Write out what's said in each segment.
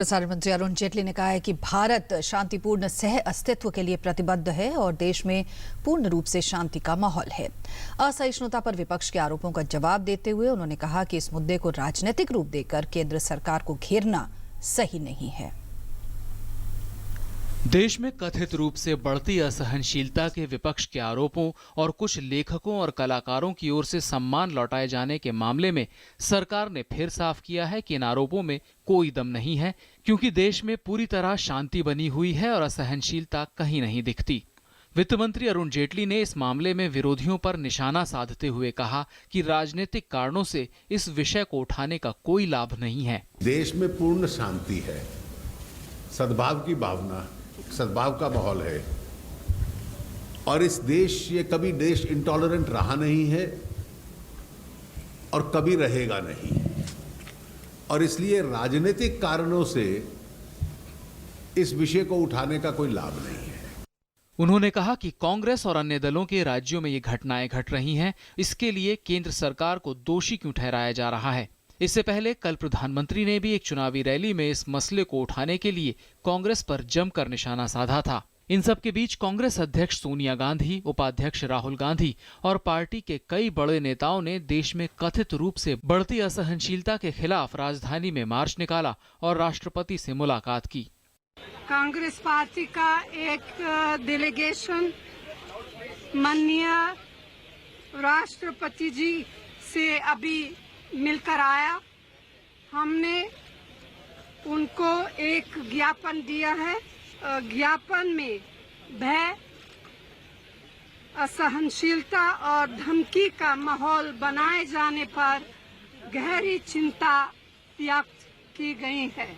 प्रसारण मंत्री अरुण जेटली ने कहा है कि भारत शांतिपूर्ण सह अस्तित्व के लिए प्रतिबद्ध है और देश में पूर्ण रूप से शांति का माहौल है। असहिष्णुता पर विपक्ष के आरोपों का जवाब देते हुए उन्होंने कहा कि इस मुद्दे को राजनीतिक रूप देकर केंद्र सरकार को घेरना सही नहीं है। देश में कथित रूप से बढ़ती असहनशीलता के विपक्ष के आरोपों और कुछ लेखकों और कलाकारों की ओर से सम्मान लौटाए जाने के मामले में सरकार ने फिर साफ किया है कि इन आरोपों में कोई दम नहीं है, क्योंकि देश में पूरी तरह शांति बनी हुई है और असहनशीलता कहीं नहीं दिखती। वित्त मंत्री अरुण जेटली ने इस मामले में विरोधियों पर निशाना साधते हुए कहा कि राजनीतिक कारणों से इस विषय को उठाने का कोई लाभ नहीं है। देश में पूर्ण शांति है, सद्भाव की भावना, सद्भाव का माहौल है और ये कभी देश इंटॉलरेंट रहा नहीं है और कभी रहेगा नहीं, और इसलिए राजनीतिक कारणों से इस विषय को उठाने का कोई लाभ नहीं है। उन्होंने कहा कि कांग्रेस और अन्य दलों के राज्यों में ये घटनाएं घट रही हैं, इसके लिए केंद्र सरकार को दोषी क्यों ठहराया जा रहा है। इससे पहले कल प्रधानमंत्री ने भी एक चुनावी रैली में इस मसले को उठाने के लिए कांग्रेस पर जमकर निशाना साधा था। इन सब के बीच कांग्रेस अध्यक्ष सोनिया गांधी, उपाध्यक्ष राहुल गांधी और पार्टी के कई बड़े नेताओं ने देश में कथित रूप से बढ़ती असहनशीलता के खिलाफ राजधानी में मार्च निकाला और राष्ट्रपति से मुलाकात की। कांग्रेस पार्टी का एक डेलीगेशन माननीय राष्ट्रपति जी से अभी मिलकर आया। हमने उनको एक ज्ञापन दिया है। ज्ञापन में भय, असहनशीलता और धमकी का माहौल बनाए जाने पर गहरी चिंता व्यक्त की गई है।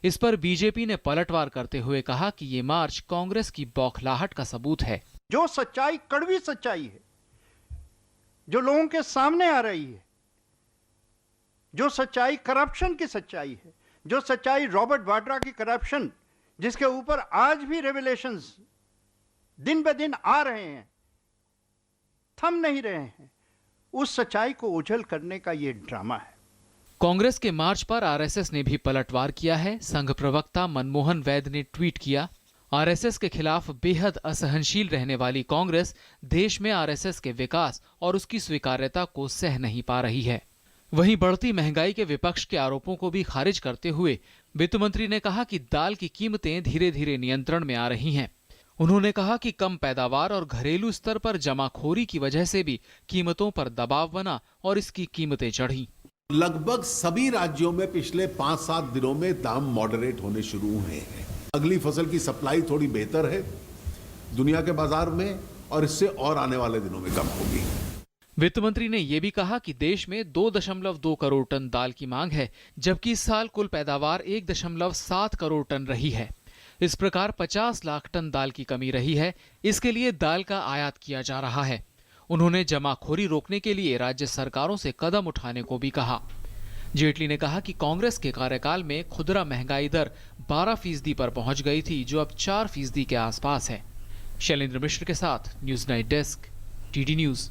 इस पर बीजेपी ने पलटवार करते हुए कहा कि ये मार्च कांग्रेस की बौखलाहट का सबूत है। जो सच्चाई कड़वी सच्चाई है, जो लोगों के सामने आ रही है, जो सच्चाई करप्शन की सच्चाई है, जो सच्चाई रॉबर्ट वाड्रा की करप्शन जिसके ऊपर आज भी रेवलेशंस दिन ब दिन आ रहे हैं, थम नहीं रहे हैं, उस सच्चाई को उछल करने का ये ड्रामा है। कांग्रेस के मार्च पर आरएसएस ने भी पलटवार किया है। संघ प्रवक्ता मनमोहन वैद ने ट्वीट किया, आरएसएस के खिलाफ बेहद असहनशील रहने वाली कांग्रेस देश में आरएसएस के विकास और उसकी स्वीकार्यता को सह नहीं पा रही है। वहीं बढ़ती महंगाई के विपक्ष के आरोपों को भी खारिज करते हुए वित्त मंत्री ने कहा कि दाल की कीमतें धीरे धीरे नियंत्रण में आ रही हैं। उन्होंने कहा कि कम पैदावार और घरेलू स्तर पर जमाखोरी की वजह से भी कीमतों पर दबाव बना और इसकी कीमतें चढ़ी। लगभग सभी राज्यों में पिछले 5-7 दिनों में दाम मॉडरेट होने शुरू हुए हैं। अगली फसल की सप्लाई थोड़ी बेहतर है दुनिया के बाजार में, और इससे और आने वाले दिनों में कम होगी। वित्त मंत्री ने यह भी कहा कि देश में 2.2 करोड़ टन दाल की मांग है, जबकि इस साल कुल पैदावार 1.7 करोड़ टन रही है। इस प्रकार 50 लाख टन दाल की कमी रही है। इसके लिए दाल का आयात किया जा रहा है। उन्होंने जमाखोरी रोकने के लिए राज्य सरकारों से कदम उठाने को भी कहा। जेटली ने कहा कि कांग्रेस के कार्यकाल में खुदरा महंगाई दर 12% पर पहुंच गई थी, जो अब 4% के आसपास है। शैलेंद्र मिश्र के साथ news night desk, TD news.